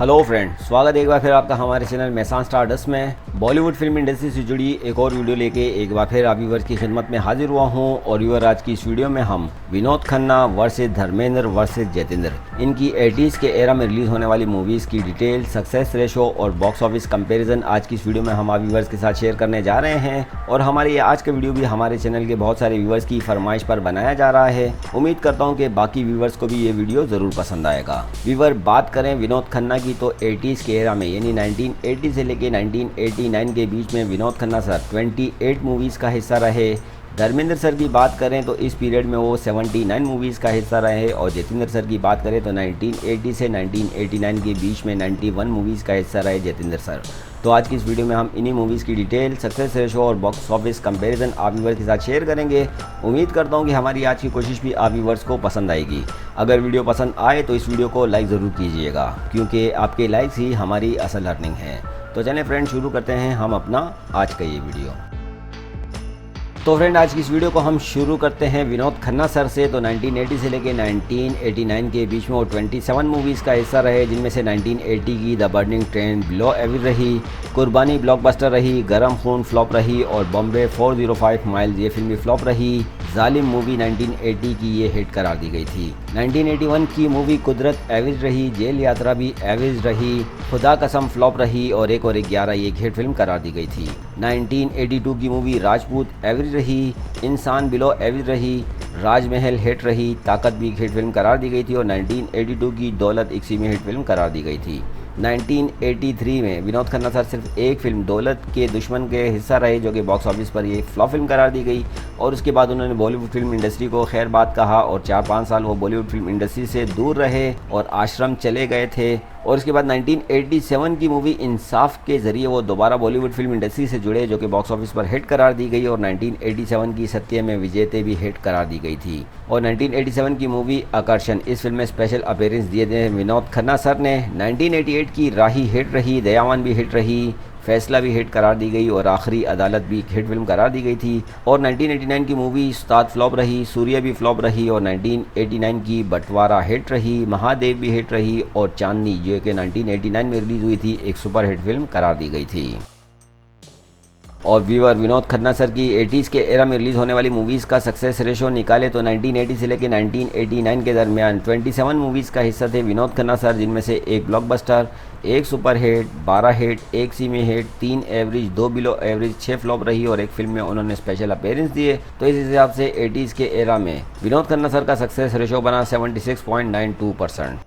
Hello friend, स्वागत है एक बार फिर आपका हमारे चैनल मेहसान स्टारडस्ट में। बॉलीवुड फिल्म इंडस्ट्री से जुड़ी एक और वीडियो लेके एक बार फिर आप व्यूअर्स की खिदमत में हाजिर हुआ हूं। और व्यूअर, आज की इस वीडियो में हम विनोद खन्ना वर्सेस धर्मेंद्र वर्सेस जतिंद्र, इनकी 80s के एरा में रिलीज होने वाली मूवीज़ की डिटेल, सक्सेस रेशो और बॉक्स ऑफिस कंपेरिजन आज की इस वीडियो में हम आप व्यूअर्स के साथ शेयर करने जा रहे हैं। और हमारे ये आज का वीडियो भी हमारे चैनल के बहुत सारे व्यूअर्स की फरमाइश पर बनाया जा रहा है। उम्मीद करता हूँ कि बाकी व्यूअर्स को भी ये वीडियो ज़रूर पसंद आएगा। व्यूअर, बात करें विनोद खन्ना की तो 80s के एरा में यानी 1980 से लेके 1989 के बीच में विनोद खन्ना सर 28 मूवीज़ का हिस्सा रहे। धर्मेंद्र सर की बात करें तो इस पीरियड में वो 79 मूवीज़ का हिस्सा रहे। और जतिंद्र सर की बात करें तो 1980 से 1989 के बीच में 91 मूवीज़ का हिस्सा रहे जतिंद्र सर। तो आज की इस वीडियो में हम इन्हीं मूवीज़ की डिटेल, सक्सेस रेशो और बॉक्स ऑफिस कंपैरिजन आप व्यूअर्स के साथ शेयर करेंगे। उम्मीद करता हूं कि हमारी आज की कोशिश भी आप व्यूअर्स को पसंद आएगी। अगर वीडियो पसंद आए तो इस वीडियो को लाइक ज़रूर कीजिएगा, क्योंकि आपके लाइक्स ही हमारी असल अर्निंग है। तो चलें फ्रेंड, शुरू करते हैं हम अपना आज का ये वीडियो। तो फ्रेंड, आज की इस वीडियो को हम शुरू करते हैं विनोद खन्ना सर से। तो 1980 से लेके 1989 के बीच में वो 27 मूवीज़ का हिस्सा रहे, जिनमें से 1980 की the burning train below average रही, कुर्बानी ब्लॉकबस्टर रही, गरम खून फ्लॉप रही और बॉम्बे 405 माइल्स ये फिल्म भी फ्लॉप रही। जालिम मूवी 1980 की ये हिट करार दी गई थी। 1981 की मूवी कुदरत एवरेज रही, जेल यात्रा भी एवरेज रही, खुदा कसम फ्लॉप रही और 1 और 11 ये हिट फिल्म करार दी गई थी। 1982 की मूवी राजपूत एवरेज रही, इंसान बिलो एवरेज रही, राजमहल हिट रही, ताकत भी हिट फिल्म करार दी गई थी। और 1982 की दौलत इक्सी में हिट फिल्म करार दी गई थी। 1983 में विनोद खन्ना सर सिर्फ एक फिल्म दौलत के दुश्मन के हिस्सा रहे, जो कि बॉक्स ऑफिस पर ये फ्लॉप फिल्म करार दी गई। और उसके बाद उन्होंने बॉलीवुड फिल्म इंडस्ट्री को खैर बात कहा और 4-5 साल वो बॉलीवुड फिल्म इंडस्ट्री से दूर रहे और आश्रम चले गए थे। और उसके बाद 1987 की मूवी इंसाफ के ज़रिए वो दोबारा बॉलीवुड फिल्म इंडस्ट्री से जुड़े, जो कि बॉक्स ऑफिस पर हिट करार दी गई। और 1987 की सत्य में विजेते भी हिट करार दी गई थी। और 1987 की मूवी आकर्षण, इस फिल्म में स्पेशल अपीयरेंस दिए थे विनोद खन्ना सर ने। 1988 की राही हिट रही, दयावान भी हिट रही, फैसला भी हिट करार दी गई और आखिरी अदालत भी हिट फिल्म करार दी गई थी। और 1989 की मूवी उस्ताद फ्लॉप रही, सूर्य भी फ्लॉप रही। और 1989 की बंटवारा हिट रही, महादेव भी हिट रही और चांदनी, जो कि 1989 में रिलीज़ हुई थी, एक सुपर हिट फिल्म करार दी गई थी। और व्यूअर, विनोद खन्ना सर की 80s के एरा में रिलीज़ होने वाली मूवीज़ का सक्सेस रेशो निकाले तो 1980 से लेकर 1989 के दरमियान 27 मूवीज़ का हिस्सा थे विनोद खन्ना सर, जिनमें से एक ब्लॉकबस्टर, एक सुपर हिट, 12 हिट, एक semi hit, 3 average, 2 below average, 6 flop रही और एक फिल्म में उन्होंने स्पेशल अपीयरेंस दिए। तो इस हिसाब से 80s के एरा में विनोद खन्ना सर का सक्सेस रेशो बना 76.92%।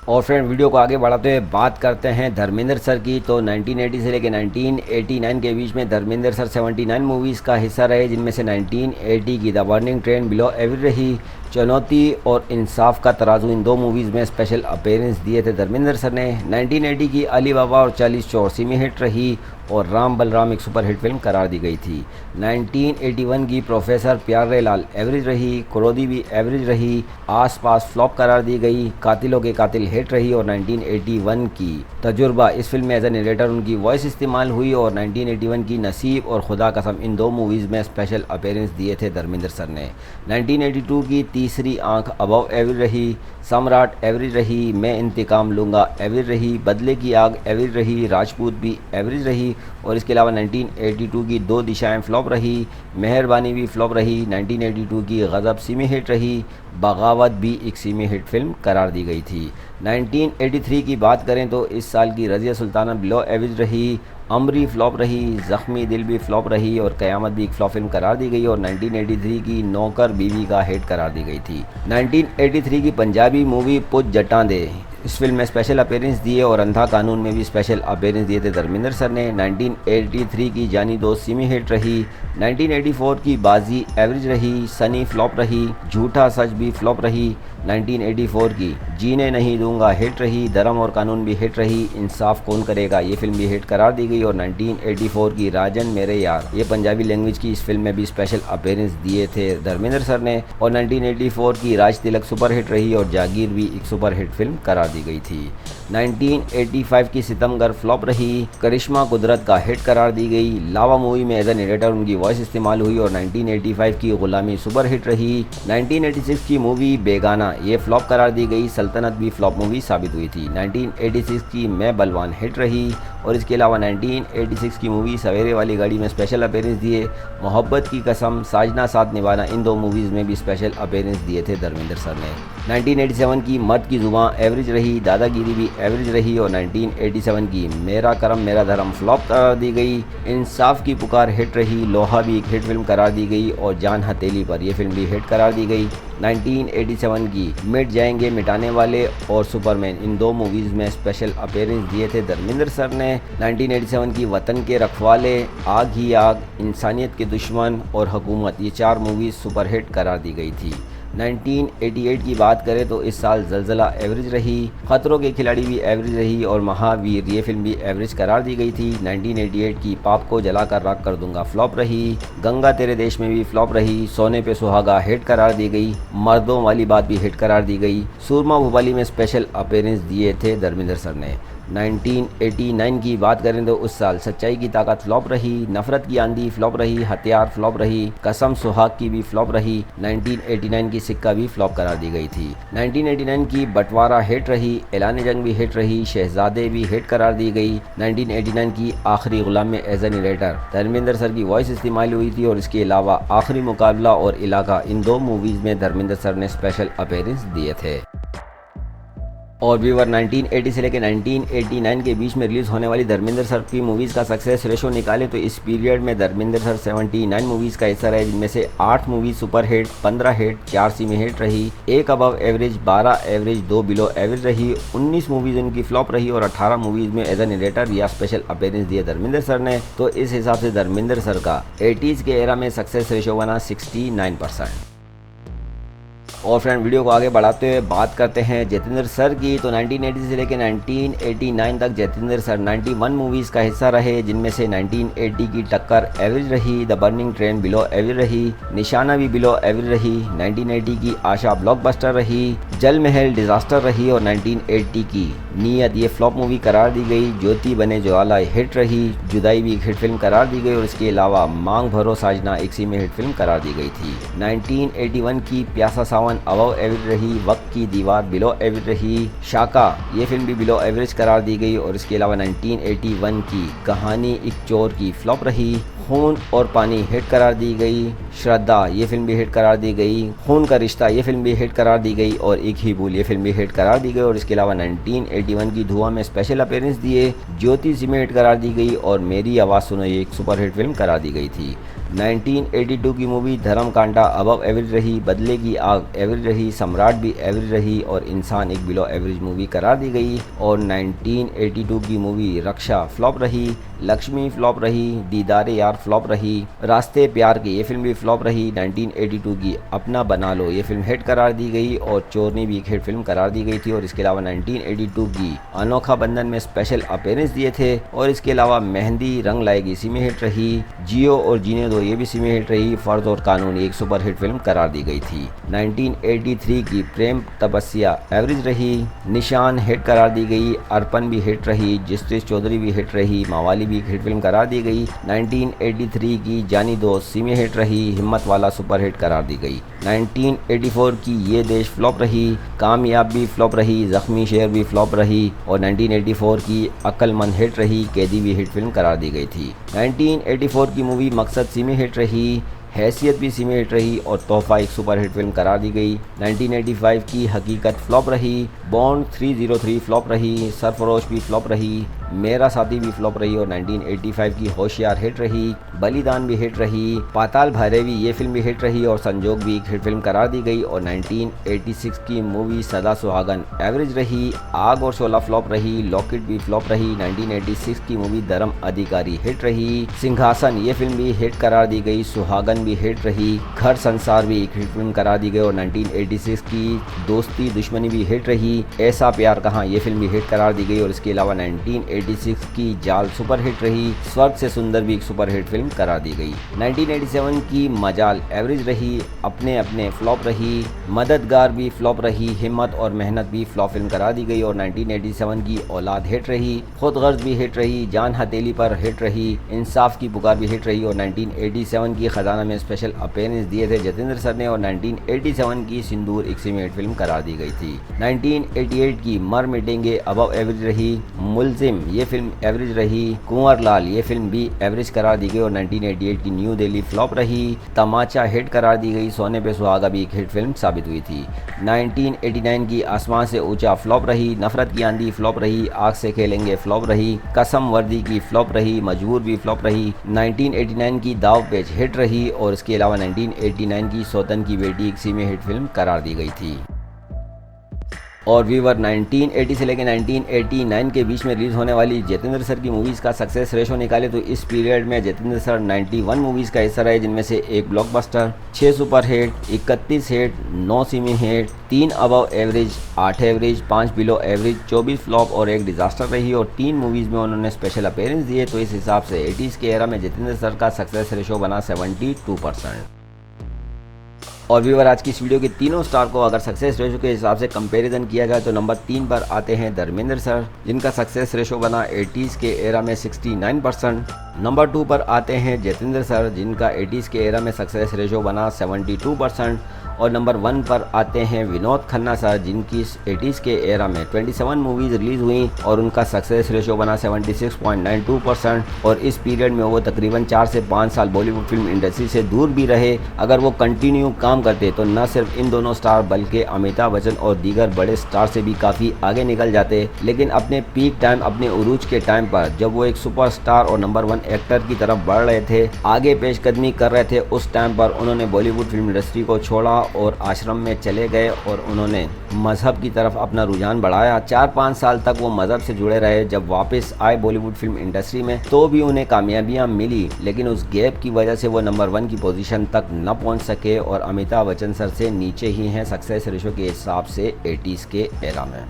और फ्रेंड, वीडियो को आगे बढ़ाते हुए बात करते हैं धर्मेंद्र सर की। तो 1980 से लेकर 1989 के बीच में धर्मेंद्र सर 79 मूवीज़ का हिस्सा रहे, जिनमें से 1980 की the burning train below average रही, चुनौती और इंसाफ का तराजू, इन 2 मूवीज़ में स्पेशल अपीयरेंस दिए थे धर्मेंद्र सर ने। 1980 की अली बाबा और 40 चोर सेमी हिट रही और राम बलराम एक सुपर हिट फिल्म करार दी गई थी। 1981 की प्रोफेसर प्यारे लाल एवरेज रही, क्रोधी भी एवरेज रही, आस पास फ्लॉप करार दी गई, कातिलों के कातिल हिट रही। और 1981 की तजुर्बा, इस फिल्म में एज ए नरेटर उनकी वॉइस इस्तेमाल हुई। और 1981 की नसीब और खुदा कसम, इन 2 मूवीज़ में स्पेशल अपीयरेंस दिए थे धर्मेंद्र सर ने। 1982 की तीसरी आंख अबव एवरेज रही, सम्राट एवरेज रही, मैं इंतकाम लूँगा एवरेज रही, बदले की आग एवरेज रही, राजपूत भी एवरेज रही। और इसके अलावा 1982 की 2 दिशाएं फ्लॉप रही, मेहरबानी भी फ्लॉप रही। 1982 की गज़ब सेमी हिट रही, बगावत भी एक सेमी हिट फिल्म करार दी गई थी। 1983 की बात करें तो इस साल की रज़िया सुल्ताना बिलो एवरेज रही, अमरी फ्लॉप रही, ज़ख्मी दिल भी फ्लॉप रही और क़यामत भी एक फ्लॉप फिल्म करार दी गई। और 1983 की नौकर बीवी का हिट करार दी गई थी। 1983 की पंजाबी मूवी पुज जटां दे, इस फिल्म में स्पेशल अपीयरेंस दिए और अंधा कानून में भी स्पेशल अपीयरेंस दिए थे धर्मेंद्र सर ने। 1983 की जानी दोस्त सेमी हिट रही, 1984 की बाजी एवरेज रही, सनी फ्लॉप रही, झूठा सच भी फ्लॉप रही। 1984 की जीने नहीं दूंगा हिट रही, धर्म और कानून भी हिट रही, इंसाफ कौन करेगा ये फिल्म भी हिट करार दी गई। और 1984 की राजन मेरे यार, ये पंजाबी लैंग्वेज की इस फिल्म में भी स्पेशल अपीयरेंस दिए थे धर्मेंद्र सर ने। और 1984 की राज तिलक सुपर हिट रही और जागीर भी एक सुपर हिट फिल्म करार दी गई थी। 1985 की सितमगर फ्लॉप रही। करिश्मा कुदरत का हिट करार दी गई। लावा मूवी में एज ए नरेटर उनकी वॉइस इस्तेमाल हुई और 1985 की गुलामी सुपर हिट रही। 1986 की मूवी बेगाना ये फ्लॉप करार दी गई। सल्तनत भी फ्लॉप मूवी साबित हुई थी। 1986 की मैं बलवान हिट रही और इसके अलावा 1986 की मूवी सवेरे वाली गाड़ी में स्पेशल अपीयरेंस दिए। मोहब्बत की कसम, साजना साथ निभाना, इन दो मूवीज़ में भी स्पेशल अपीयरेंस दिए थे धर्मेंद्र सर ने। 1987 की मर्द की जुबां एवरेज रही। दादागिरी भी एवरेज रही और 1987 की मेरा करम मेरा धर्म फ्लॉप करार दी गई। इंसाफ की पुकार हिट रही। लोहा भी एक हिट फिल्म करार दी गई और जान हथेली पर यह फिल्म भी हिट करार दी गई। 1987 की मिट जाएंगे मिटाने वाले और सुपरमैन, इन दो मूवीज़ में स्पेशल अपीयरेंस दिए थे धर्मेंद्र सर ने। 1987 की वतन के रखवाले, आग ही आग, इंसानियत के दुश्मन और हुकूमत, ये चार मूवीज़ सुपरहिट करार दी गई थी। 1988 की बात करें तो इस साल जलजला एवरेज रही। खतरों के खिलाड़ी भी एवरेज रही और महावीर ये फिल्म भी एवरेज करार दी गई थी। 1988 की पाप को जलाकर राख कर दूंगा फ्लॉप रही। गंगा तेरे देश में भी फ्लॉप रही। सोने पे सुहागा हिट करार दी गई। मर्दों वाली बात भी हिट करार दी गई। सूरमा भोपाली में स्पेशल अपीयरेंस दिए थे धर्मेंद्र सर ने। 1989 की बात करें तो उस साल सच्चाई की ताकत फ्लॉप रही। नफरत की आंधी फ्लॉप रही। हथियार फ्लॉप रही। कसम सुहाग की भी फ्लॉप रही। 1989 की सिक्का भी फ्लॉप करार दी गई थी। 1989 की बंटवारा हिट रही। ऐलान जंग भी हिट रही। शहजादे भी हिट करार दी गई। 1989 की आखिरी गुलाम में as a narrator Dharmendra sir की वॉइस इस्तेमाल हुई थी और इसके अलावा आखिरी मुकाबला और इलाका, इन दो मूवीज़ में धर्मेंद्र सर ने स्पेशल अपीयरेंस दिए थे। और व्यूअर 1980 से लेकर 1989 के बीच में रिलीज़ होने वाली धर्मेंद्र सर की मूवीज़ का सक्सेस रेशो निकाले तो इस पीरियड में धर्मेंद्र सर 79 मूवीज़ का हिस्सा रहे, जिनमें से 8 movies super hit, 15 hit, 4 semi hit रही, 1 above average, 12 average, 2 below average रही। 19 मूवीज़ उनकी फ्लॉप रही और 18 मूवीज़ में एज ए नरेटर या स्पेशल अपीयरेंस दिए धर्मेंद्र सर ने। तो इस हिसाब से धर्मेंद्र सर का 80s के एरा में सक्सेस रेशो बना 69%। और फ्रेंड, वीडियो को आगे बढ़ाते हुए बात करते हैं जितेंद्र सर की। तो 1980 से लेकर 1989 तक जितेंद्र सर 91 मूवीज़ का हिस्सा रहे, जिनमें से 1980 की टक्कर एवरेज रही। The burning train below average रही। निशाना भी बिलो एवरेज रही। 1980 की आशा ब्लॉकबस्टर रही। जल महल डिजास्टर रही और 1980 की नीयत ये फ्लॉप मूवी करार दी गई। ज्योति बने ज्वाला हिट रही। जुदाई भी एक हिट फिल्म करार दी गई और इसके अलावा मांग भरो साजना एक सी में हिट फिल्म करार दी गई थी। 1981 की प्यासा सावन अबव एवरेज रही। वक्त की दीवार बिलो एवरेज रही। शाका ये फिल्म भी बिलो एवरेज करार दी गई और इसके अलावा 1981 की कहानी एक चोर की फ्लॉप रही। खून और पानी हिट करार दी गई। श्रद्धा ये फिल्म भी हिट करार दी गई। खून का रिश्ता ये फिल्म भी हिट करार दी गई और एक ही भूल ये फिल्म भी हिट करार दी गई और इसके अलावा 1981 की धुआं में स्पेशल अपीयरेंस दिए। ज्योति सी में हिट करार दी गई और मेरी आवाज़ सुनो ये एक सुपर हिट फिल्म करार दी गई थी। 1982 की मूवी धर्म कांटा अबव एवरेज रही। बदले की आग एवरेज रही। सम्राट भी एवरेज रही और इंसान एक बिलो एवरेज मूवी करार दी गई। और 1982 की मूवी रक्षा फ्लॉप रही। लक्ष्मी फ्लॉप रही। दीदारे यार फ्लॉप रही। रास्ते प्यार की ये फिल्म भी फ्लॉप रही। 1982 की अपना बना लो ये फिल्म हिट करार दी गई और चोरनी भी एक हिट फिल्म करार दी गई थी और इसके अलावा 1982 की अनोखा बंधन में स्पेशल अपीयरेंस दिए थे और इसके अलावा मेहंदी रंग लाएगी इसी में हिट रही। जियो और जीने दो ये भी इसी में हिट रही। फर्ज और कानून एक सुपर हिट फिल्म करार दी गई थी। 1983 की प्रेम तपस्या एवरेज रही। निशान हिट करार दी गई। अर्पण भी हिट रही। जस्टिस चौधरी भी हिट रही। मावाली भी हिट फिल्म करार दी गई। 1983 की जानी दोस्त सी में हिट रही। हिम्मत वाला सुपर हिट करार दी गई। 1984 की ये देश फ्लॉप रही। कामयाब भी फ्लॉप रही। जख्मी शेर भी फ्लॉप रही और 1984 की अक्लमंद हिट रही। कैदी भी हिट फिल्म करार दी गई थी। 1984 की मूवी मकसद सी में हिट रही। हैसियत भी सी में हिट रही और तोहफा एक सुपर हिट फिल्म करार दी गई। 1985 की हकीकत फ्लॉप रही। बॉन्ड 303 फ्लॉप रही। सरफरोश भी फ्लॉप रही। मेरा साथी भी फ्लॉप रही और 1985 की होशियार हिट रही। बलिदान भी हिट रही। पाताल भैरवी ये फिल्म भी हिट रही और संजोग भी एक हिट फिल्म करार दी गई। और 1986 की मूवी सदा सुहागन एवरेज रही। आग और शोला फ्लॉप रही। लॉकेट भी फ्लॉप रही। 1986 की मूवी धर्म अधिकारी हिट रही। सिंहासन ये फिल्म भी हिट करार दी गई। सुहागन भी हिट रही, घर संसार भी एक हिट फिल्म करार दी गई और 1986 की दोस्ती दुश्मनी भी हिट रही, ऐसा प्यार कहाँ ये फिल्म भी हिट करार दी गई और इसके अलावा 1986 की जाल सुपर हिट रही, स्वर्ग से सुंदर भी एक सुपर हिट फिल्म करार दी गई। 1987 की मजाल एवरेज रही, अपने अपने फ्लॉप रही, मददगार भी फ्लॉप रही, हिम्मत और मेहनत भी फ्लॉप फिल्म करार दी गई और 1987 की औलाद हिट रही, खुद गर्ज भी हिट रही, जान हथेली पर हिट रही, इंसाफ की पुकार भी हिट रही और 1987 की खजाना में स्पेशल अपीयरेंस दिए थे जतिंद्र सर ने और 1987 की सिंदूर एक हिट फिल्म करार दी गई थी। 1988 की मर मिटेंगे अबव एवरेज रही, मुल्जिम ये फिल्म एवरेज रही, कुंवर लाल ये फिल्म भी एवरेज करार दी गई और 1988 की न्यू दिल्ली फ्लॉप रही, तमाचा हिट करार दी गई, सोने पे सुहागा भी एक हिट फिल्म साबित हुई थी। 1989 की आसमान से ऊंचा फ्लॉप रही, नफरत की आंधी फ्लॉप रही, आग से खेलेंगे फ्लॉप रही, कसम वर्दी की फ्लॉप रही, मजबूर भी फ्लॉप रही, 1989 की दाव पेच हिट रही और इसके अलावा 1989 की सौतन की बेटी एक में हिट फिल्म करार दी गई थी। और व्यूवर 1980 से लेकर 1989 के बीच में रिलीज होने वाली जतिंद्र सर की मूवीज़ का सक्सेस रेशो निकाले तो इस पीरियड में जतिंद्र सर 91 मूवीज़ का हिस्सा रहे, जिनमें से 1 blockbuster, 6 super hit, 31 hit, 9 semi hit, 3 above average, 8 average, 5 below average, 24 flop और 1 डिजास्टर रही और 3 मूवीज़ में उन्होंने स्पेशल अपीयरेंस दिए। तो इस हिसाब से 80s के एरा में जतिंद्र सर का सक्सेस रेशो बना 72%। और व्यूअर आज की इस वीडियो के तीनों स्टार को अगर सक्सेस रेशो के हिसाब से कंपैरिजन किया जाए तो नंबर 3 पर आते हैं धर्मेंद्र सर, जिनका सक्सेस रेशो बना 80s के एरा में 69%। नंबर 2 पर आते हैं जतिंद्र सर, जिनका 80s के एरा में सक्सेस रेशो बना 72%। और नंबर 1 पर आते हैं विनोद खन्ना सर, जिनकी 80s के एरा में 27 मूवीज़ रिलीज़ हुई और उनका सक्सेस रेशो बना 76.92%। और इस पीरियड में वो तकरीबन 4 से 5 साल बॉलीवुड फिल्म इंडस्ट्री से दूर भी रहे। अगर वो कंटिन्यू काम करते तो न सिर्फ इन दोनों स्टार बल्कि अमिताभ बच्चन और दीगर बड़े स्टार से भी काफ़ी आगे निकल जाते। लेकिन अपने पीक टाइम, अपने उरूज के टाइम पर जब वो एक सुपरस्टार और नंबर 1 एक्टर की तरफ बढ़ रहे थे, आगे पेशकदमी कर रहे थे, उस टाइम पर उन्होंने बॉलीवुड फिल्म इंडस्ट्री को छोड़ा और आश्रम में चले गए और उन्होंने मजहब की तरफ अपना रुझान बढ़ाया। 4-5 साल तक वो मजहब से जुड़े रहे। जब वापस आए बॉलीवुड फिल्म इंडस्ट्री में तो भी उन्हें कामयाबियां मिली, लेकिन उस गैप की वजह से वो नंबर 1 की पोजीशन तक न पहुंच सके और अमिताभ बच्चन सर से नीचे ही हैं सक्सेस रेशो के हिसाब से 80s के एरा में।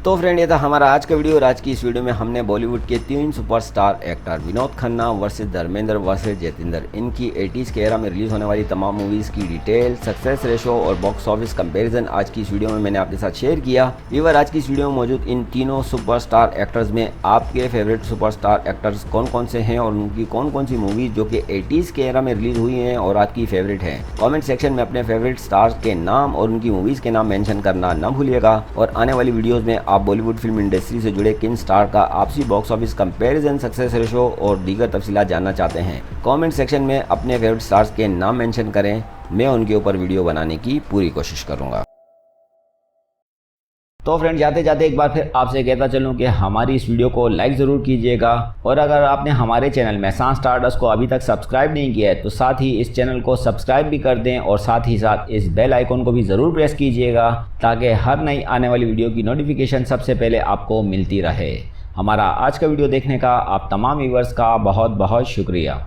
तो फ्रेंड, ये था हमारा आज का वीडियो और आज की इस वीडियो में हमने बॉलीवुड के 3 superstar actor Vinod Khanna versus Dharmendra versus Jatinder, इनकी 80s के एरा में रिलीज होने वाली तमाम मूवीज़ की डिटेल, सक्सेस रेशो और बॉक्स ऑफिस कंपैरिजन आज की इस वीडियो में मैंने आपके साथ शेयर किया। व्यूअर, आज की इस वीडियो में मौजूद इन तीनों सुपरस्टार एक्टर्स में आपके फेवरेट सुपरस्टार एक्टर्स कौन कौन से हैं और उनकी कौन कौन सी मूवीज़ जो कि 80s के एरा में रिलीज हुई हैं और आपकी फेवरेट हैं, कॉमेंट सेक्शन में अपने फेवरेट स्टार्स के नाम और उनकी मूवीज़ के नाम मेंशन करना न भूलिएगा। और आने वाली वीडियोज़ में आप बॉलीवुड फिल्म इंडस्ट्री से जुड़े किन स्टार का आपसी box office comparison, success ratio और दीगर तफसीलात जानना चाहते हैं, कमेंट सेक्शन में अपने फेवरेट स्टार्स के नाम मेंशन करें। मैं उनके ऊपर वीडियो बनाने की पूरी कोशिश करूंगा। तो फ्रेंड, जाते जाते एक बार फिर आपसे कहता चलूं कि हमारी इस वीडियो को लाइक ज़रूर कीजिएगा और अगर आपने हमारे चैनल मेहसान स्टारडस्ट को अभी तक सब्सक्राइब नहीं किया है तो साथ ही इस चैनल को सब्सक्राइब भी कर दें और साथ ही साथ इस बेल आइकन को भी ज़रूर प्रेस कीजिएगा ताकि हर नई आने वाली वीडियो की नोटिफिकेशन सबसे पहले आपको मिलती रहे। हमारा आज का वीडियो देखने का आप तमाम व्यूअर्स का बहुत बहुत शुक्रिया।